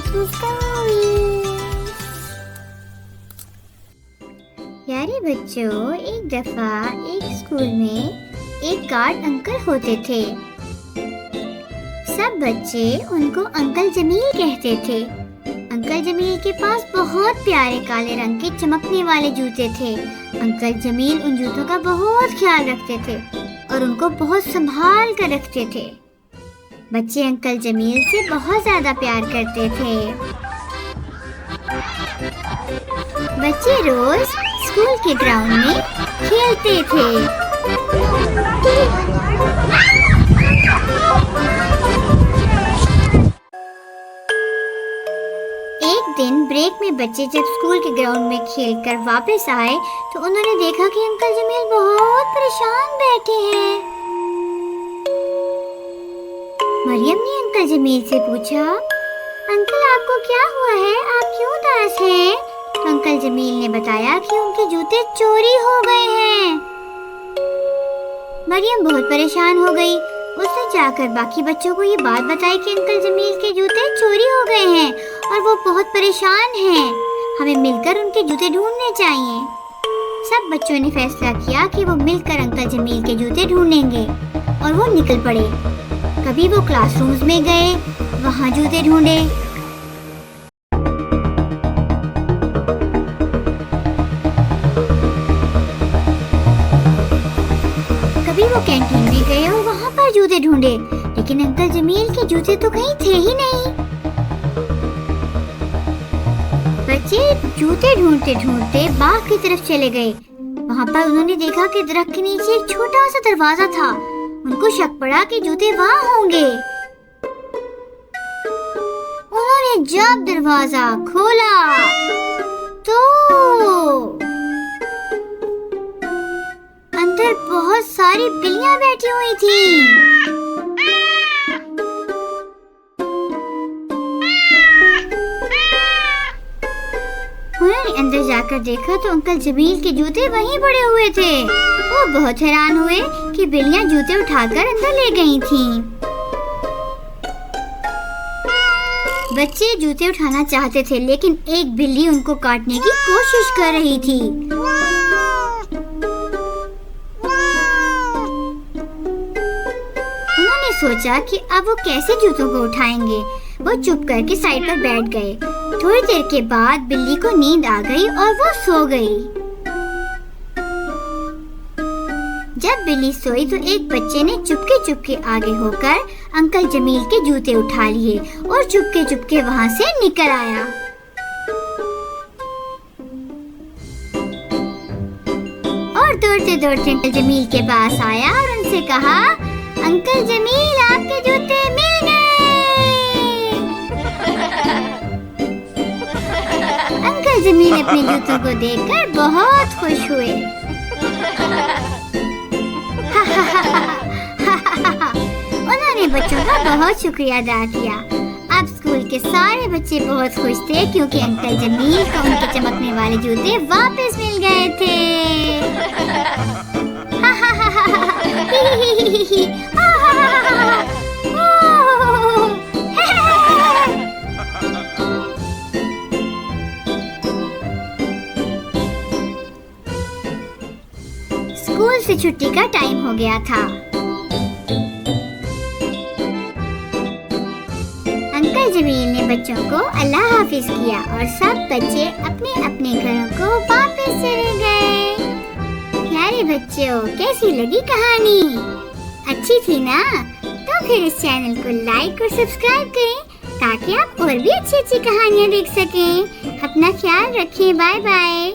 की स्टोरीज। प्यारे बच्चों, एक दफा एक स्कूल में एक गार्ड अंकल होते थे। सब बच्चे उनको अंकल जमील कहते थे। अंकल जमील के पास बहुत प्यारे काले रंग के चमकने वाले जूते थे। अंकल जमील उन जूतों का बहुत ख्याल रखते थे और उनको बहुत संभाल कर रखते थे। बच्चे अंकल जमील से बहुत ज्यादा प्यार करते थे। बच्चे रोज स्कूल के ग्राउंड में खेलते थे। एक दिन ब्रेक में बच्चे जब स्कूल के ग्राउंड में खेलकर वापस आए तो उन्होंने देखा कि अंकल जमील बहुत परेशान बैठे हैं। मरियम ने अंकल जमील से पूछा, अंकल आपको क्या हुआ है, आप क्यों उदास हैं? तो अंकल जमील ने बताया कि उनके जूते चोरी हो गए हैं। मरियम बहुत परेशान हो गई। उसने जाकर बाकी बच्चों को ये बात बताई कि अंकल जमील के जूते चोरी हो गए हैं और वो बहुत परेशान हैं। हमें मिलकर उनके जूते ढूंढने चाहिए। सब बच्चों ने फैसला किया कि वो मिलकर अंकल जमील के जूते ढूंढेंगे और वो निकल पड़े। कभी वो क्लासरूम्स में गए, वहाँ जूते ढूंढे। कभी वो कैंटीन में गए और वहाँ पर जूते ढूंढे, लेकिन अंकल जमील के जूते तो कहीं थे ही नहीं। बच्चे जूते ढूंढते ढूंढते बाग की तरफ चले गए। वहाँ पर उन्होंने देखा कि दरख्त के नीचे एक छोटा सा दरवाजा था। उनको शक पड़ा कि जूते वहाँ होंगे। उन्होंने जब दरवाजा खोला तो अंदर बहुत सारी बिल्लियां बैठी हुई थी। उन्होंने अंदर जाकर देखा तो अंकल जमील के जूते वहीं पड़े हुए थे। वो बहुत हैरान हुए कि बिल्लियां जूते उठाकर अंदर ले गई थीं। बच्चे जूते उठाना चाहते थे, लेकिन एक बिल्ली उनको काटने की कोशिश कर रही थी। उन्होंने सोचा कि अब वो कैसे जूतों को उठाएंगे। वो चुप करके साइड पर बैठ गए। थोड़ी देर के बाद बिल्ली को नींद आ गई और वो सो गई। जब बिल्ली सोई तो एक बच्चे ने चुपके चुपके आगे होकर अंकल जमील के जूते उठा लिए और चुपके चुपके वहाँ से निकल आया। और दौड़ते दौड़ते अंकल जमील के पास आया और उनसे कहा, अंकल जमील आपके जूते मिल गए। अंकल जमील अपने जूतों को देखकर बहुत खुश हुए। उन्होंने बच्चों का बहुत शुक्रिया अदा किया। अब स्कूल के सारे बच्चे बहुत खुश थे क्योंकि अंकल जमील को उनके चमकने वाले जूते वापस मिल गए थे। स्कूल से छुट्टी का टाइम हो गया था। अंकल जमील ने बच्चों को अल्लाह हाफिज किया और सब बच्चे अपने अपने घरों को वापस चले गए। प्यारे बच्चों, कैसी लगी कहानी? अच्छी थी ना? तो फिर इस चैनल को लाइक और सब्सक्राइब करें ताकि आप और भी अच्छी अच्छी कहानियाँ देख सकें। अपना ख्याल रखें। Bye bye.